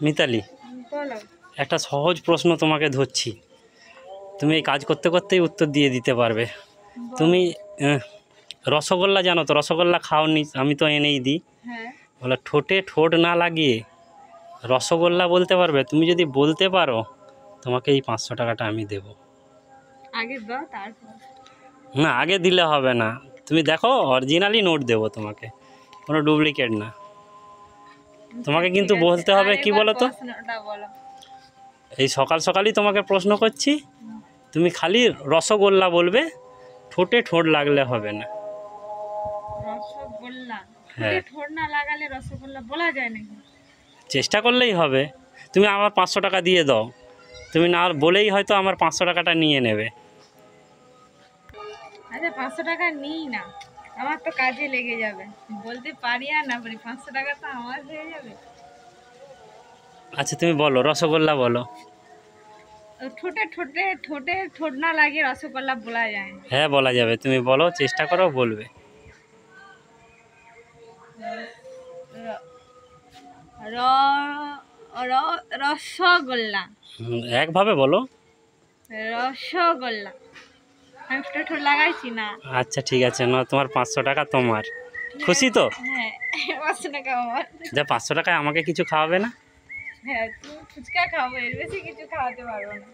মিতালি, বলো। একটা সহজ প্রশ্ন তোমাকে ধরছি, তুমি এই কাজ করতে করতেই উত্তর দিয়ে দিতে পারবে। তুমি রসগোল্লা জানো তো? রসগোল্লা খাওনি, আমি তো এনেই দিই। হ্যাঁ। বলে ঠোঁটে ঠোঁট না লাগিয়ে রসগোল্লা বলতে পারবে? তুমি যদি বলতে পারো তোমাকে এই 500 টাকাটা আমি দেবো। আগে দাও তারপর। না, আগে দিলে হবে না। তুমি দেখো, অরিজিনালি নোট দেবো তোমাকে, কোনো ডুপ্লিকেট না। তোমাকে ঠিক কিন্তু আছে, বলতে হবে কি আরেকবার বলো তো, প্রশ্নটা বলো। এই সকাল সকালই তোমাকে প্রশ্ন করছি, তুমি খালি রসগোল্লা বলবে, ঠোঁটে ঠোঁট লাগলে হবে না। রসগোল্লা হ্যাঁ, ঠোঁট না লাগালে রসগোল্লা বলা যায় নাকি? চেষ্টা করলেই হবে। তুমি আমার 500 টাকা দিয়ে দাও, তুমি না বলেই হয়তো আমার 500 টাকাটা নিয়ে নেবে। আচ্ছা 500 টাকা নিই না, আমার তো কাজে লেগে যাবে। বলতে পারি আর না পারি, 500 টাকা তো আমার হয়ে যাবে। আচ্ছা তুমি বলো, রসগোল্লা বলো। ঠোঁটে ঠোঁট না লাগিয়ে রসগোল্লা বলা যায় না। হ্যাঁ বলা যাবে, তুমি বলো, চেষ্টা করো, বলবে। র- রসগোল্লা। একভাবে বলো। রসগোল্লা। আমি ঠোঁটে ঠোঁট লাগাইছি না। আচ্ছা ঠিক আছে, না তোমার 500 টাকা তোমার। খুশি তো? হ্যাঁ 500 টাকা আমার। যা 500 টাকায় আমাকে কিছু খাওয়াবে না? হ্যাঁ তুমি ফুচকা খাবো, এর বেশি কিছু খাওয়াতে পারবো না।